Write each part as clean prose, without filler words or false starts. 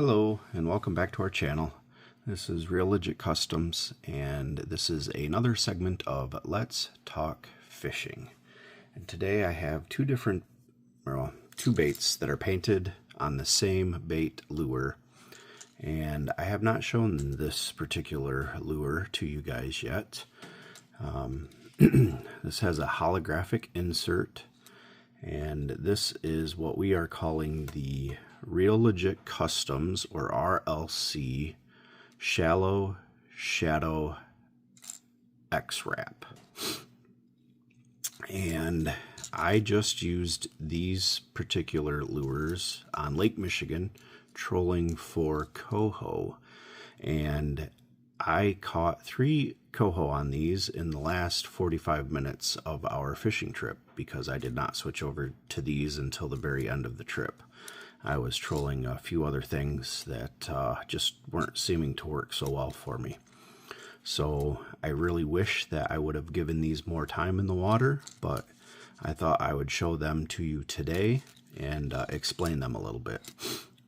Hello and welcome back to our channel. This is Real Legit Customs and this is another segment of Let's Talk Fishing. And today I have two baits that are painted on the same bait lure. And I have not shown this particular lure to you guys yet. This has a holographic insert, and this is what we are calling the Real Legit Customs, or RLC, Shadow XWRAP. And I just used these particular lures on Lake Michigan trolling for CoHO, and I caught 3 CoHO on these in the last 45 minutes of our fishing trip because I did not switch over to these until the very end of the trip. I was trolling a few other things that just weren't seeming to work so well for me. So I really wish that I would have given these more time in the water, but I thought I would show them to you today and explain them a little bit.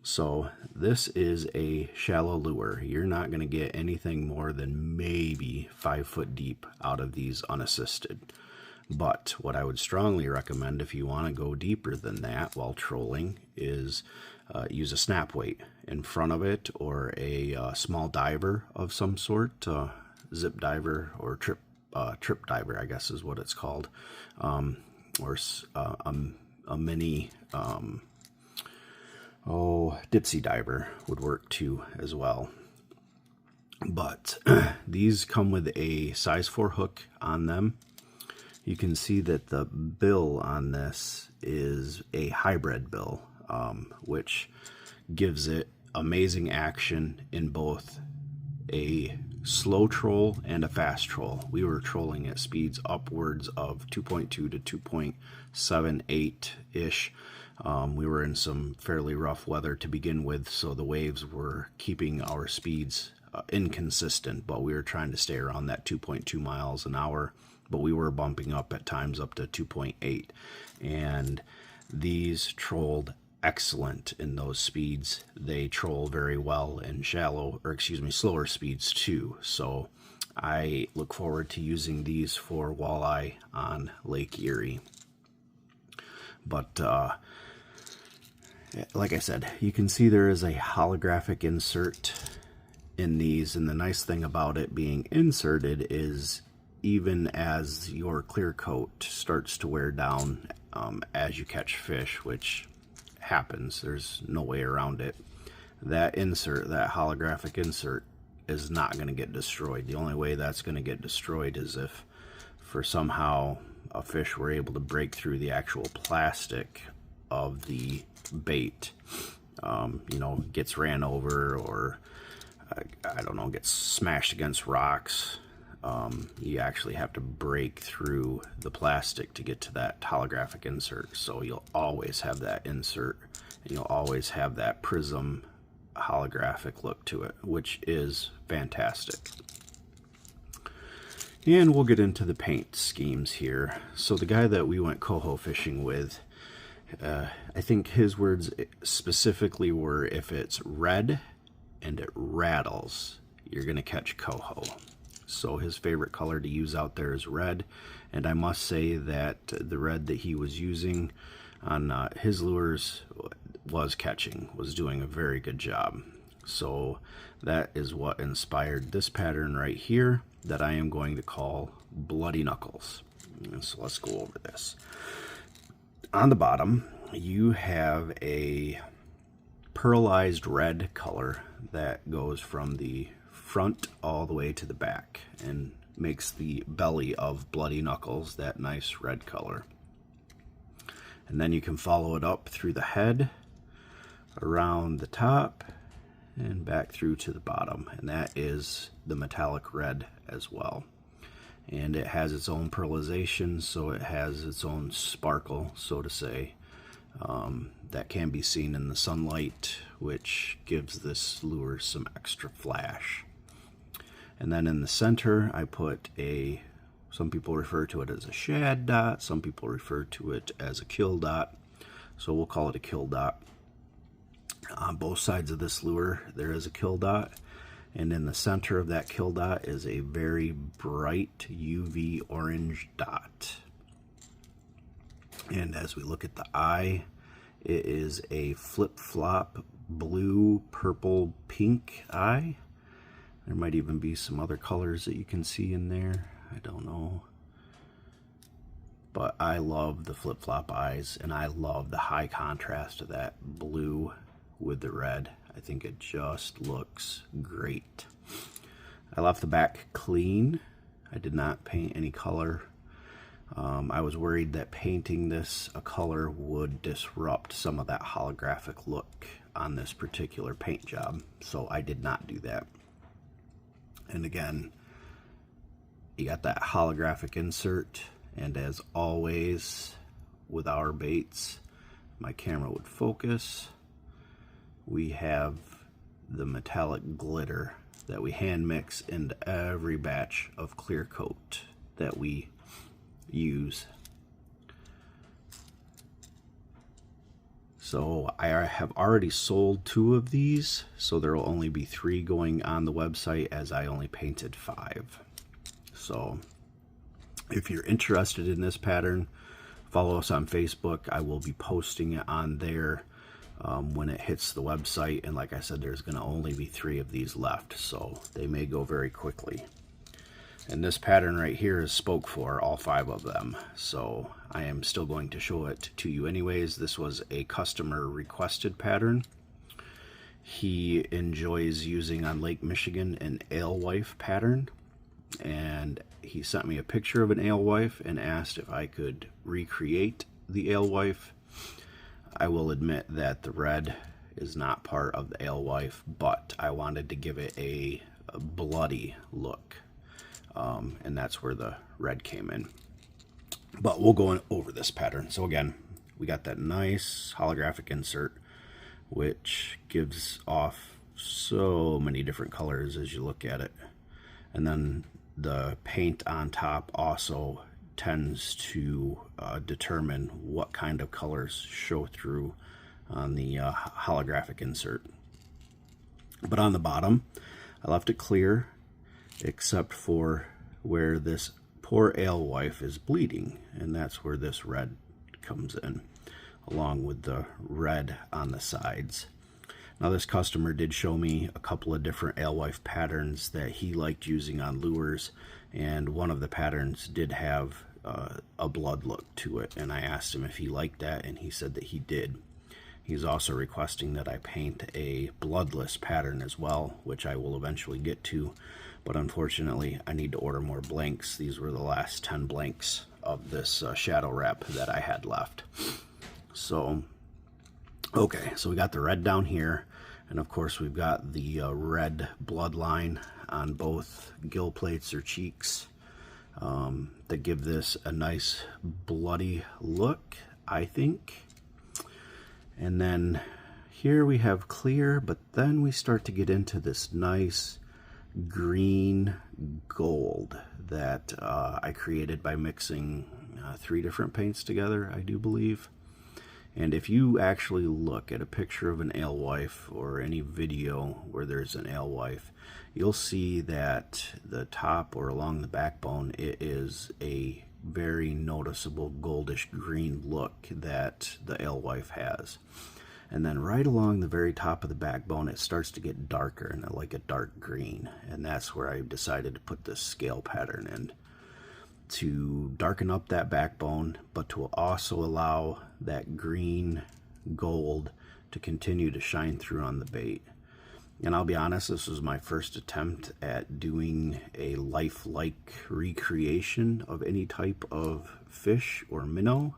So this is a shallow lure. You're not going to get anything more than maybe 5 foot deep out of these unassisted. But what I would strongly recommend if you want to go deeper than that while trolling is use a snap weight in front of it, or a small diver of some sort, zip diver or trip diver, I guess is what it's called, or a mini dipsy diver would work too as well. But these come with a size 4 hook on them. You can see that the bill on this is a hybrid bill, which gives it amazing action in both a slow troll and a fast troll. We were trolling at speeds upwards of 2.2 to 2.78-ish. We were in some fairly rough weather to begin with, so the waves were keeping our speeds inconsistent, but we were trying to stay around that 2.2 miles an hour. But we were bumping up at times up to 2.8, and these trolled excellent in those speeds. They troll very well in slower speeds too. So I look forward to using these for walleye on Lake Erie. But like I said, you can see there is a holographic insert in these, and the nice thing about it being inserted is even as your clear coat starts to wear down as you catch fish, which happens, there's no way around it, that insert, that holographic insert, is not going to get destroyed. The only way that's going to get destroyed is if for somehow a fish were able to break through the actual plastic of the bait, gets ran over, or I don't know, gets smashed against rocks. You actually have to break through the plastic to get to that holographic insert. So you'll always have that insert, and you'll always have that prism holographic look to it, which is fantastic. And we'll get into the paint schemes here. So the guy that we went CoHO fishing with, I think his words specifically were, if it's red and it rattles, you're going to catch CoHO. So his favorite color to use out there is red, and I must say that the red that he was using on his lures was doing a very good job. So that is what inspired this pattern right here that I am going to call Bloody Knuckles. So let's go over this. On the bottom, you have a pearlized red color that goes from the front all the way to the back and makes the belly of Bloody Knuckles that nice red color. And then you can follow it up through the head, around the top, and back through to the bottom, and that is the metallic red as well. And it has its own pearlization, so it has its own sparkle, so to say, that can be seen in the sunlight, which gives this lure some extra flash. And then in the center, I put some people refer to it as a shad dot, some people refer to it as a kill dot, so we'll call it a kill dot. On both sides of this lure, there is a kill dot, and in the center of that kill dot is a very bright UV orange dot. And as we look at the eye, it is a flip-flop blue, purple, pink eye. There might even be some other colors that you can see in there. I don't know. But I love the flip-flop eyes, and I love the high contrast of that blue with the red. I think it just looks great. I left the back clean. I did not paint any color. I was worried that painting this a color would disrupt some of that holographic look on this particular paint job, so I did not do that. And again, you got that holographic insert, and as always with our baits, my camera would focus. We have the metallic glitter that we hand mix into every batch of clear coat that we use. So I have already sold 2 of these, so there will only be 3 going on the website, as I only painted 5. So if you're interested in this pattern, follow us on Facebook. I will be posting it on there when it hits the website, and like I said, there's going to only be 3 of these left, so they may go very quickly. And this pattern right here is spoke for all 5 of them, so I am still going to show it to you anyways. This was a customer requested pattern. He enjoys using on Lake Michigan an Alewife pattern, and he sent me a picture of an Alewife and asked if I could recreate the Alewife. I will admit that the red is not part of the Alewife, but I wanted to give it a bloody look. And that's where the red came in. But we'll go over this pattern. So again, we got that nice holographic insert, which gives off so many different colors as you look at it. And then the paint on top also tends to determine what kind of colors show through on the holographic insert. But on the bottom, I left it clear, except for where this poor alewife is bleeding, and that's where this red comes in, along with the red on the sides. Now this customer did show me a couple of different alewife patterns that he liked using on lures, and one of the patterns did have a blood look to it, and I asked him if he liked that, and he said that he did. He's also requesting that I paint a bloodless pattern as well, which I will eventually get to, but unfortunately I need to order more blanks. These were the last 10 blanks of this shadow wrap that I had left. So okay, so we got the red down here, and of course we've got the red bloodline on both gill plates or cheeks that give this a nice bloody look, I think. And then here we have clear, but then we start to get into this nice green gold that I created by mixing 3 different paints together, I do believe. And if you actually look at a picture of an alewife or any video where there's an alewife, you'll see that the top or along the backbone, it is a very noticeable goldish green look that the alewife has. And then right along the very top of the backbone, it starts to get darker and like a dark green. And that's where I decided to put this scale pattern in, to darken up that backbone, but to also allow that green gold to continue to shine through on the bait. And I'll be honest, this was my first attempt at doing a lifelike recreation of any type of fish or minnow,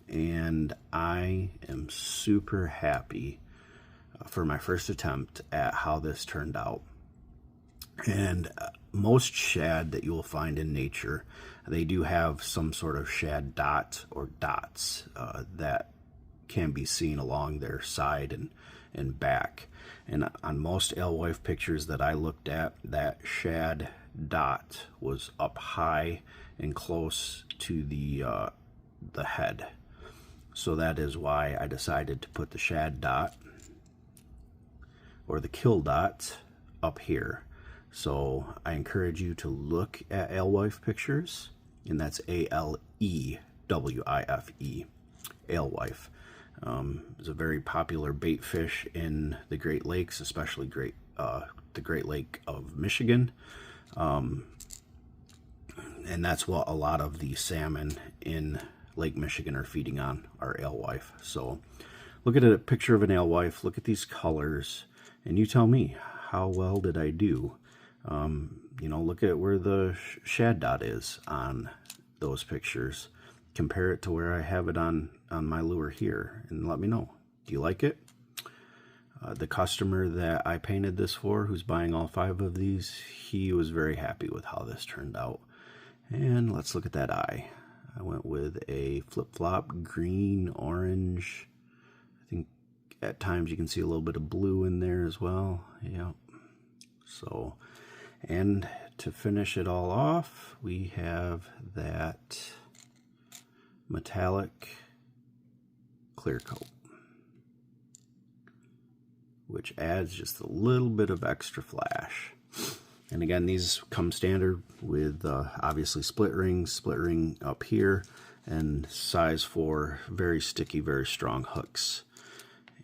and I am super happy for my first attempt at how this turned out. And most shad that you will find in nature, they do have some sort of shad dot or dots that can be seen along their side and back. And on most alewife pictures that I looked at, that shad dot was up high and close to the head. So that is why I decided to put the shad dot or the kill dot up here. So I encourage you to look at Alewife pictures, and that's Alewife. Alewife is a very popular bait fish in the Great Lakes, especially the Great Lake of Michigan. And that's what a lot of the salmon in Lake Michigan are feeding on, are alewife. So look at a picture of an alewife, look at these colors, and you tell me, how well did I do? You know, look at where the shad dot is on those pictures. Compare it to where I have it on my lure here, and let me know. Do you like it? The customer that I painted this for, who's buying all 5 of these, he was very happy with how this turned out. And let's look at that eye. I went with a flip-flop green, orange. I think at times you can see a little bit of blue in there as well. Yep. So, and to finish it all off, we have that metallic clear coat, which adds just a little bit of extra flash. And again, these come standard with obviously split ring up here, and size 4, very sticky, very strong hooks.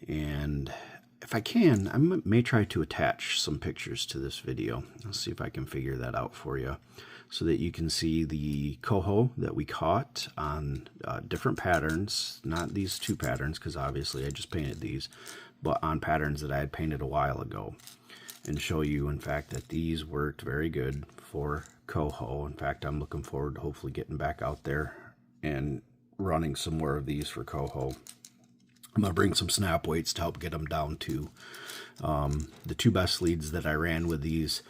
And if I can, I may try to attach some pictures to this video. I'll see if I can figure that out for you, so that you can see the CoHO that we caught on different patterns, not these 2 patterns, because obviously I just painted these, but on patterns that I had painted a while ago, and show you, in fact, that these worked very good for CoHO. In fact, I'm looking forward to hopefully getting back out there and running some more of these for CoHO. I'm going to bring some snap weights to help get them down to the 2 best leads that I ran with these.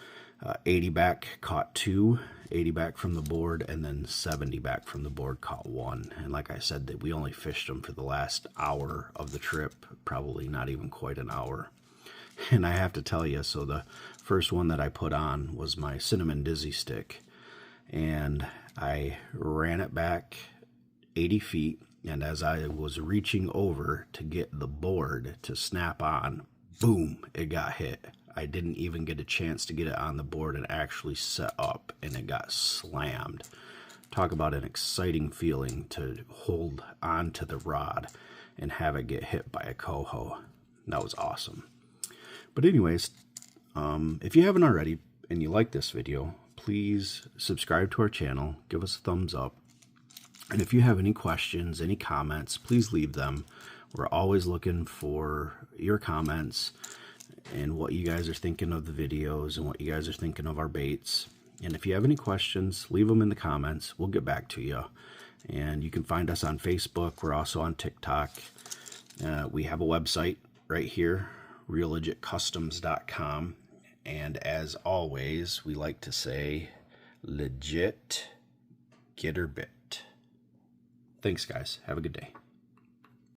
80 back caught 2, 80 back from the board, and then 70 back from the board caught 1. And like I said, that we only fished them for the last hour of the trip, probably not even quite an hour. And I have to tell you, so the first one that I put on was my cinnamon dizzy stick, and I ran it back 80 feet, and as I was reaching over to get the board to snap on, boom, it got hit. I didn't even get a chance to get it on the board and actually set up, and it got slammed. Talk about an exciting feeling to hold on to the rod and have it get hit by a CoHO. That was awesome. But anyways, if you haven't already and you like this video, please subscribe to our channel, give us a thumbs up. And if you have any questions, any comments, please leave them. We're always looking for your comments and what you guys are thinking of the videos and what you guys are thinking of our baits. And if you have any questions, leave them in the comments. We'll get back to you. And you can find us on Facebook. We're also on TikTok. We have a website right here, reallegitcustoms.com. And as always, we like to say, legit, get her bit. Thanks, guys. Have a good day.